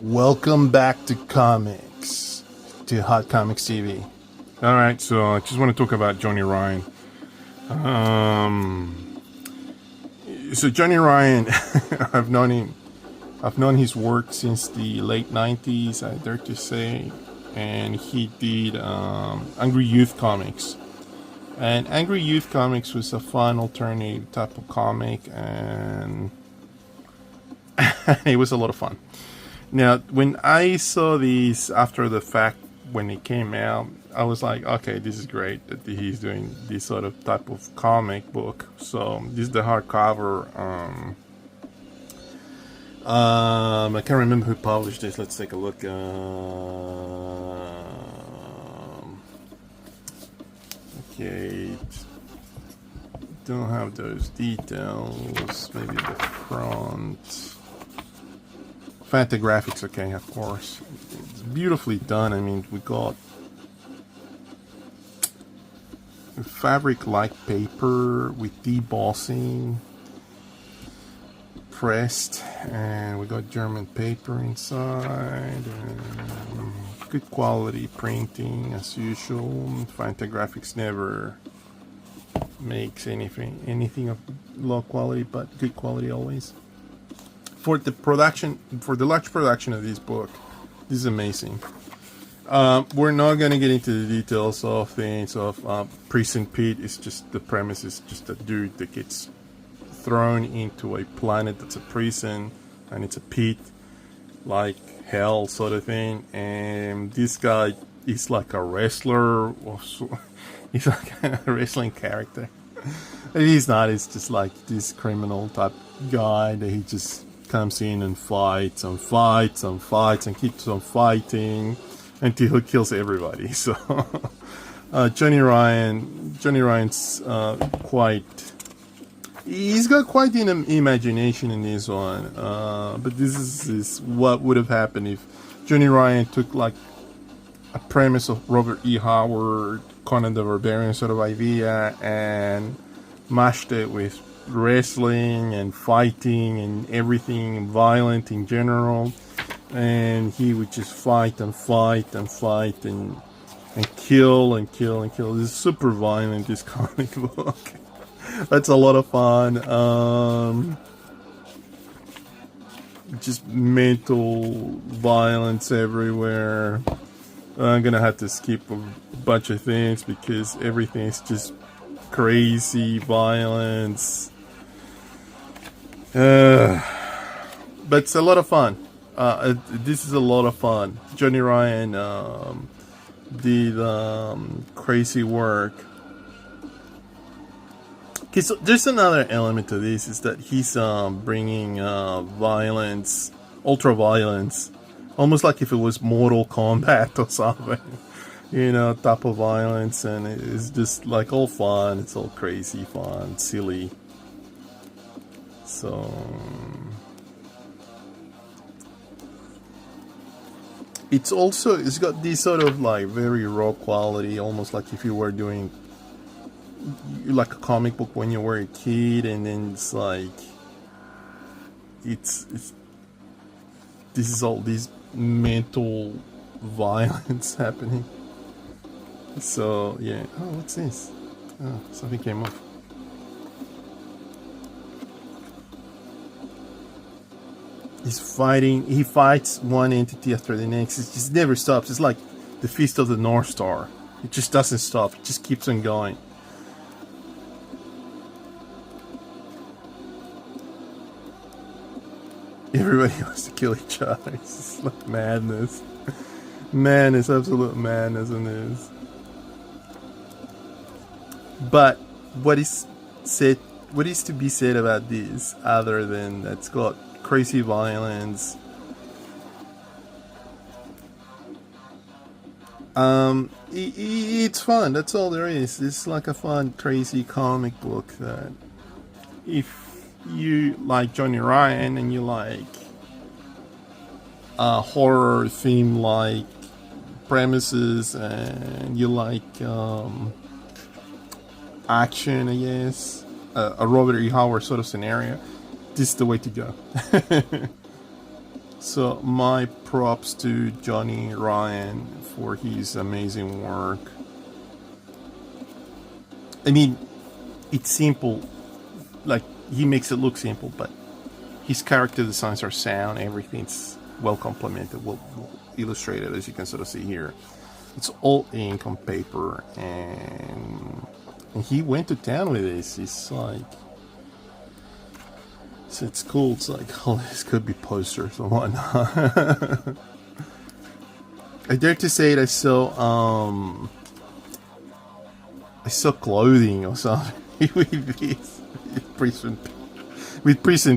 Welcome back to comics, to Hot Comics TV. All right, so I just want to talk about Johnny Ryan. So Johnny Ryan, I've known him. I've known his work since the late '90s, I dare to say, and he did Angry Youth Comics. And Angry Youth Comics was a fun alternative type of comic, and it was a lot of fun. Now, when I saw these after the fact, when it came out, I was like, okay, this is great that he's doing this sort of type of comic book. So this is the hardcover. I can't remember who published this. Let's take a look. Okay, don't have those details. Maybe the front. Fantagraphics, okay, of course. It's beautifully done. I mean, we got fabric-like paper with debossing pressed, and we got German paper inside. Good quality printing as usual. Fantagraphics never makes anything of low quality, but good quality always. For the large production of this book, this is amazing. We're not going to get into the details of things of Prison Pete. It's just the premise is just a dude that gets thrown into a planet that's a prison, and it's a pit like hell sort of thing. And this guy is like a wrestler. He's like a wrestling character. He's not. It's just like this criminal type guy that he just comes in and fights and fights and fights and keeps on fighting until he kills everybody. So Johnny Ryan's he's got quite an imagination in this one. But this is what would have happened if Johnny Ryan took like a premise of Robert E. Howard, Conan the Barbarian sort of idea, and mashed it with wrestling and fighting and everything violent in general, and he would just fight and fight and fight and kill and kill and kill. This is super violent, this comic book. That's a lot of fun. Just mental violence everywhere. I'm gonna have to skip a bunch of things because everything's just crazy violence. But it's a lot of fun. This is a lot of fun. Johnny Ryan did crazy work. Okay, so there's another element to this, is that he's bringing violence, ultra violence, almost like if it was Mortal Kombat or something. You know, type of violence, and it's just like all fun. It's all crazy fun, silly. So it's got this sort of like very raw quality, almost like if you were doing like a comic book when you were a kid, and then it's like it's this is all this mental violence happening. So yeah. Oh, what's this? Oh, something came off. He's fighting. He fights one entity after the next. It just never stops. It's like the Feast of the North Star. It just doesn't stop. It just keeps on going. Everybody wants to kill each other. It's just like madness. Madness, absolute madness in this. But what is to be said about this, other than that's got crazy violence? It's fun. That's all there is. It's like a fun, crazy comic book that, if you like Johnny Ryan and you like horror theme like premises, and you like action, I guess, a Robert E. Howard sort of scenario, this is the way to go. So my props to Johnny Ryan for his amazing work. I mean, it's simple, like he makes it look simple, but his character designs are sound. Everything's well complemented, well illustrated, as you can sort of see here. It's all ink on paper, and he went to town with this. It's like, so it's cool. It's like, oh, this could be posters and whatnot. I dare to say it. I saw clothing or something with this Prison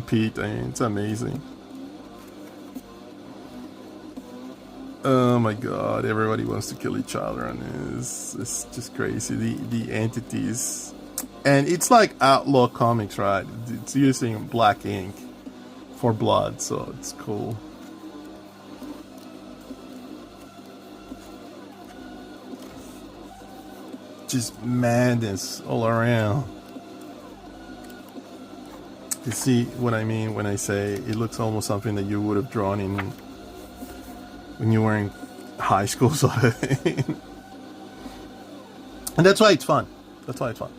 Pete. I mean, it's amazing. Oh my god, everybody wants to kill each other on this. It's just crazy. The entities. And it's like Outlaw Comics, right? It's using black ink for blood, so it's cool. Just madness all around. You see what I mean when I say it looks almost something that you would have drawn in when you were in high school, sort of thing. And that's why it's fun. That's why it's fun.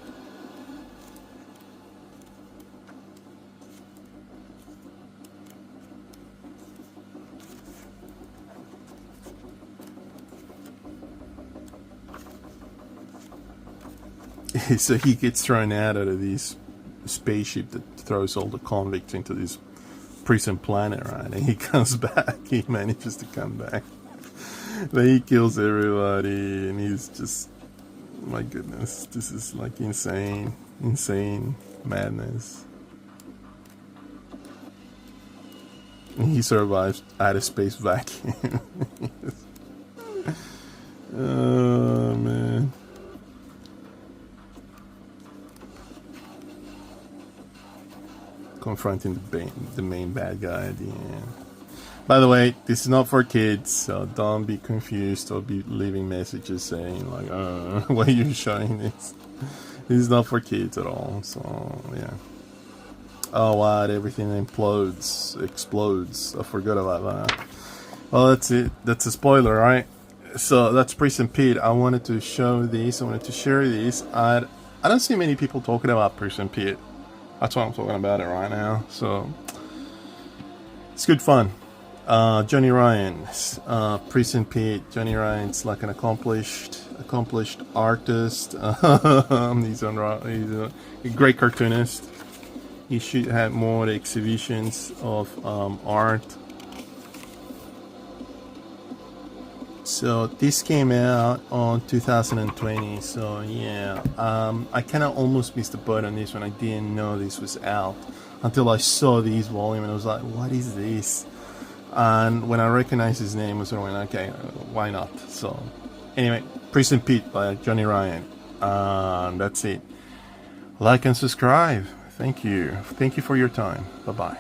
So he gets thrown out of this spaceship that throws all the convicts into this prison planet, right? And he comes back. He manages to come back. Then he kills everybody, and he's just, my goodness, this is like insane madness. And he survives outer space vacuum. Oh man. Confronting the main bad guy at the end. By the way, this is not for kids, so don't be confused or be leaving messages saying like, why are you showing this? This is not for kids at all, so yeah. Oh wow, everything explodes. I forgot about that. Well, that's it. That's a spoiler, right? So that's Prison Pete. I wanted to show this. I wanted to share this. I don't see many people talking about Prison Pete. That's why I'm talking about it right now. So it's good fun. Johnny Ryan, Prison Pete. Johnny Ryan's like an accomplished artist. He's a great cartoonist. He should have more exhibitions of art. So this came out on 2020. So yeah, I kind of almost missed the boat on this one. I didn't know this was out until I saw this volume, and I was like, "What is this?" And when I recognized his name, I was like, "Okay, why not?" So anyway, Prison Pete by Johnny Ryan. That's it. Like and subscribe. Thank you. Thank you for your time. Bye bye.